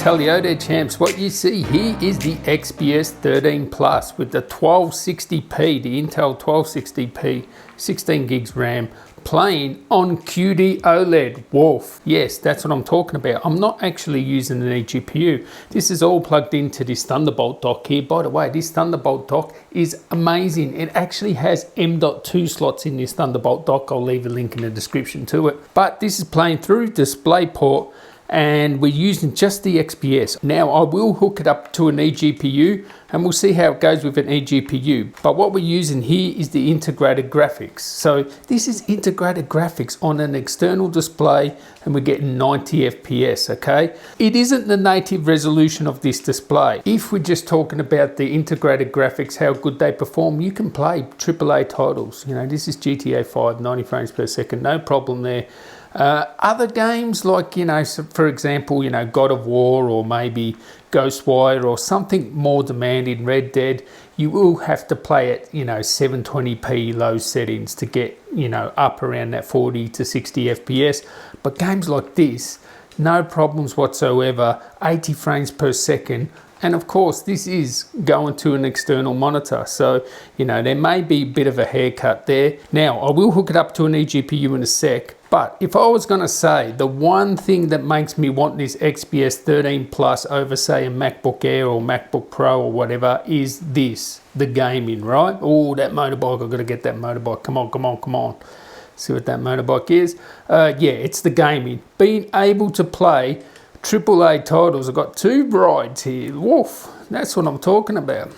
Hello there champs, what you see here is the XPS 13 Plus with the 1260p, the Intel 1260p, 16 gigs RAM, playing on QD OLED. Wolf. Yes, that's what I'm talking about. I'm not actually using an eGPU. This is all plugged into this Thunderbolt dock here. By the way, this Thunderbolt dock is amazing. It actually has M.2 slots in this Thunderbolt dock. I'll leave a link in the description to it. But this is playing through DisplayPort, and we're using just the XPS. Now I will hook it up to an eGPU and we'll see how it goes with an eGPU. But what we're using here is the integrated graphics. So this is integrated graphics on an external display and we're getting 90 FPS, okay? It isn't the native resolution of this display. If we're just talking about the integrated graphics, how good they perform, you can play AAA titles. You know, this is GTA 5, 90 frames per second, no problem there. Other games like, you know, for example, you know, God of War or maybe Ghostwire or something more demanding, Red Dead, you will have to play at, you know, 720p low settings to get, you know, up around that 40 to 60 FPS. But games like this, no problems whatsoever, 80 frames per second. And of course, this is going to an external monitor. So, you know, there may be a bit of a haircut there. Now, I will hook it up to an eGPU in a sec. But if I was going to say the one thing that makes me want this XPS 13 Plus over, say, a MacBook Air or MacBook Pro or whatever is this, the gaming, right? Oh, that motorbike, I've got to get that motorbike. Come on, come on, come on. See what that motorbike is? Yeah, it's the gaming. Being able to play AAA titles. I've got two rides here. Woof, that's what I'm talking about.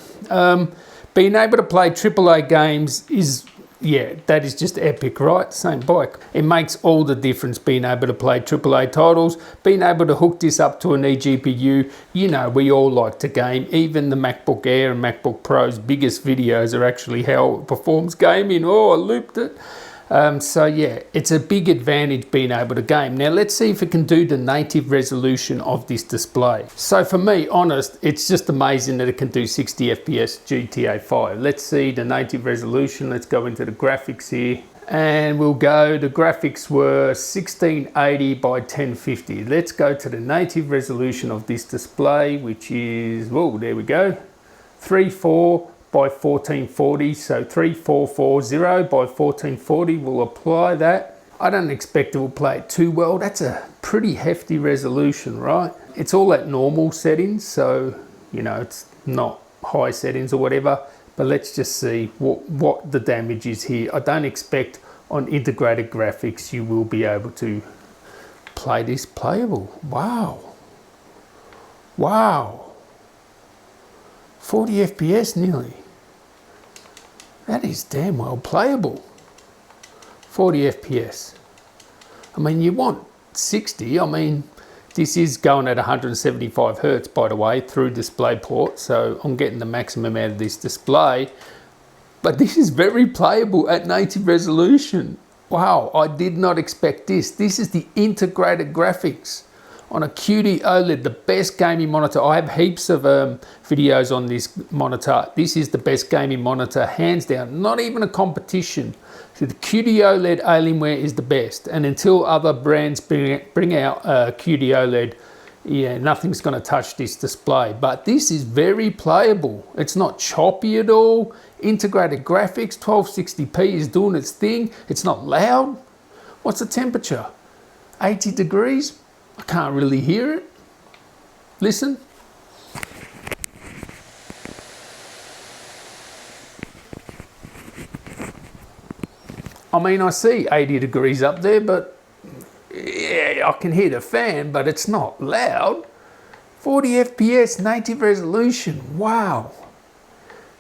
Being able to play AAA games is, yeah, that is just epic, right? Same bike. It makes all the difference being able to play AAA titles, being able to hook this up to an eGPU. You know, we all like to game. Even the MacBook Air and MacBook Pro's biggest videos are actually how it performs gaming. Oh, I looped it. So yeah, it's a big advantage being able to game. Now let's see if it can do the native resolution of this display. So for me, honest, it's just amazing that it can do 60 FPS GTA 5. Let's see the native resolution. Let's go into the graphics here. And we'll go, the graphics were 1680 by 1050. Let's go to the native resolution of this display, which is, whoa, there we go, 34 by 1440, so 3440 by 1440, we'll apply that. I don't expect it will play it too well. That's a pretty hefty resolution, right? It's all at normal settings, so, you know, it's not high settings or whatever, but let's just see what the damage is here. I don't expect on integrated graphics you will be able to play this playable. Wow. Wow. 40 FPS nearly. That is damn well playable. 40 FPS. I mean, you want 60. I mean, this is going at 175 Hertz, by the way, through DisplayPort. So I'm getting the maximum out of this display. But this is very playable at native resolution. Wow, I did not expect this. This is the integrated graphics on a QD OLED, the best gaming monitor. I have heaps of videos on this monitor. This is the best gaming monitor, hands down, not even a competition. So the QD OLED Alienware is the best. And until other brands bring out QD OLED, yeah, nothing's gonna touch this display. But this is very playable. It's not choppy at all. Integrated graphics, 1260p is doing its thing. It's not loud. What's the temperature? 80 degrees? I can't really hear it. Listen. I mean, I see 80 degrees up there, but yeah, I can hear the fan, but it's not loud. 40 FPS, native resolution. Wow.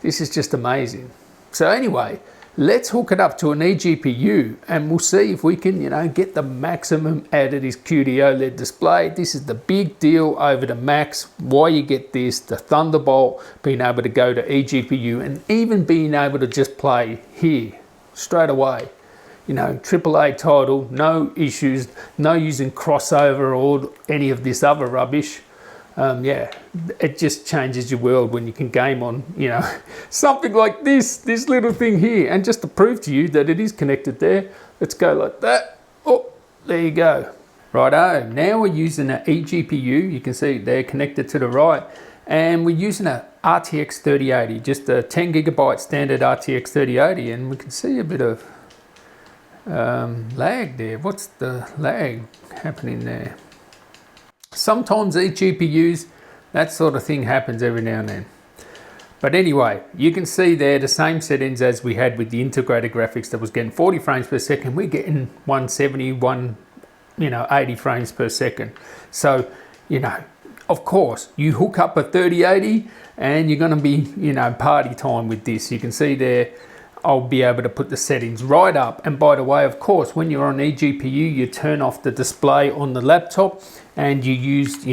This is just amazing. So anyway, let's hook it up to an eGPU and we'll see if we can, you know, get the maximum out of this QD OLED display. This is the big deal over the Macs. Why you get this, the Thunderbolt, being able to go to eGPU and even being able to just play here straight away. You know, AAA title, no issues, no using crossover or any of this other rubbish. Yeah, it just changes your world when you can game on, you know, something like this little thing here. And just to prove to you that it is connected there, let's go like that. Oh, there you go. Righto, now we're using an eGPU. You can see they're connected to the right, and we're using a RTX 3080, just a 10 gigabyte standard RTX 3080, and we can see a bit of lag there. What's the lag happening there? Sometimes eGPUs, that sort of thing happens every now and then. But anyway, you can see there the same settings as we had with the integrated graphics that was getting 40 frames per second. We're getting 170, 80 frames per second. So, of course, you hook up a 3080 and you're going to be, party time with this. You can see there, I'll be able to put the settings right up. And by the way, of course, when you're on eGPU, you turn off the display on the laptop and you use,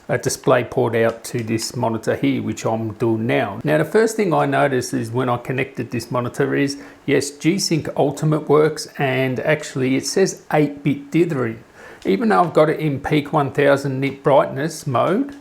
a display port out to this monitor here, which I'm doing now. Now, the first thing I noticed is when I connected this monitor is, yes, G-Sync Ultimate works, and actually it says 8-bit dithering. Even though I've got it in peak 1000 nit brightness mode,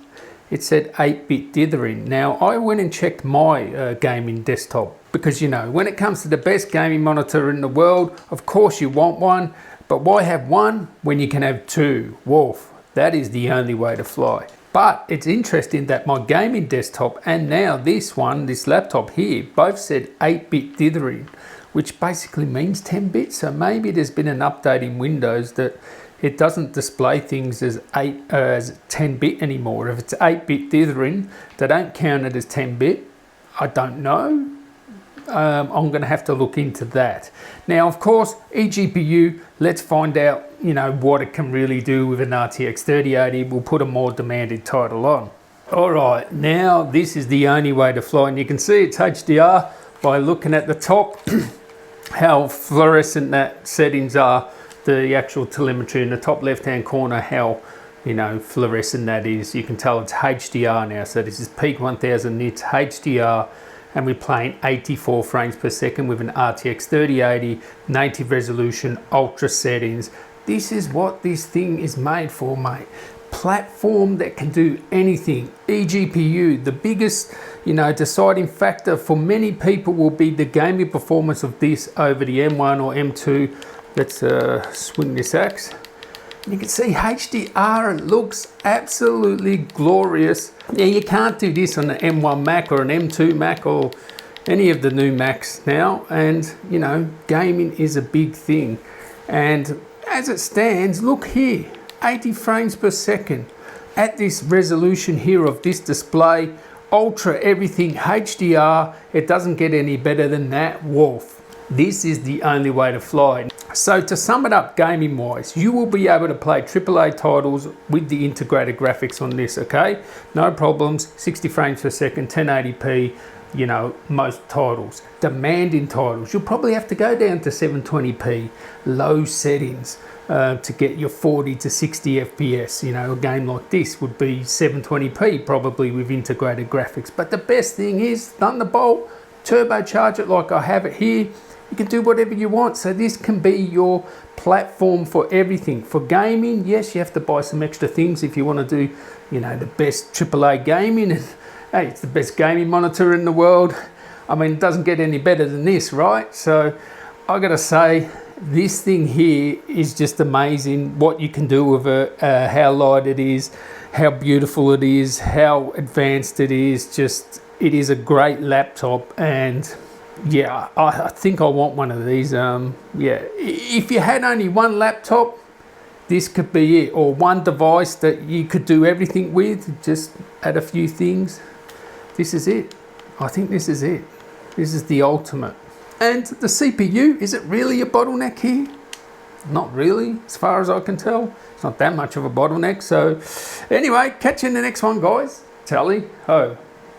it said 8-bit dithering. Now, I went and checked my gaming desktop because, when it comes to the best gaming monitor in the world, of course you want one, but why have one when you can have two? Wolf, that is the only way to fly. But it's interesting that my gaming desktop and now this laptop here, both said 8-bit dithering, which basically means 10-bit. So maybe there's been an update in Windows that it doesn't display things as 10-bit anymore. If it's 8-bit dithering, they don't count it as 10-bit. I don't know. I'm going to have to look into that. Now, of course, eGPU, let's find out, what it can really do with an RTX 3080. We'll put a more demanding title on. All right, now this is the only way to fly. And you can see it's HDR by looking at the top, how fluorescent that settings are. The actual telemetry in the top left-hand corner, how, fluorescent that is. You can tell it's HDR now. So this is peak 1000 nits HDR. And we're playing 84 frames per second with an RTX 3080, native resolution, ultra settings. This is what this thing is made for, mate. Platform that can do anything. eGPU, the biggest, deciding factor for many people will be the gaming performance of this over the M1 or M2. Let's swing this axe. You can see HDR, it looks absolutely glorious. Yeah, you can't do this on an M1 Mac or an M2 Mac or any of the new Macs now. And, gaming is a big thing. And as it stands, look here, 80 frames per second at this resolution here of this display, ultra everything, HDR. It doesn't get any better than that. Wolf. This is the only way to fly. So to sum it up gaming wise, you will be able to play AAA titles with the integrated graphics on this, okay? No problems, 60 frames per second, 1080p, most titles. Demanding titles, you'll probably have to go down to 720p, low settings to get your 40 to 60 FPS. A game like this would be 720p probably with integrated graphics. But the best thing is Thunderbolt, turbocharge it like I have it here. You can do whatever you want. So this can be your platform for everything. For gaming, yes, you have to buy some extra things if you want to do, the best AAA gaming. And hey, it's the best gaming monitor in the world. I mean, it doesn't get any better than this, right? So I got to say, this thing here is just amazing. What you can do with it, how light it is, how beautiful it is, how advanced it is. It is a great laptop, and yeah, I think I want one of these. If you had only one laptop, this could be it, or one device that you could do everything with, just add a few things. This is it. I think this is it. This is the ultimate. And the CPU, is it really a bottleneck here? Not really, as far as I can tell. It's not that much of a bottleneck. So anyway, catch you in the next one, guys. Tally ho.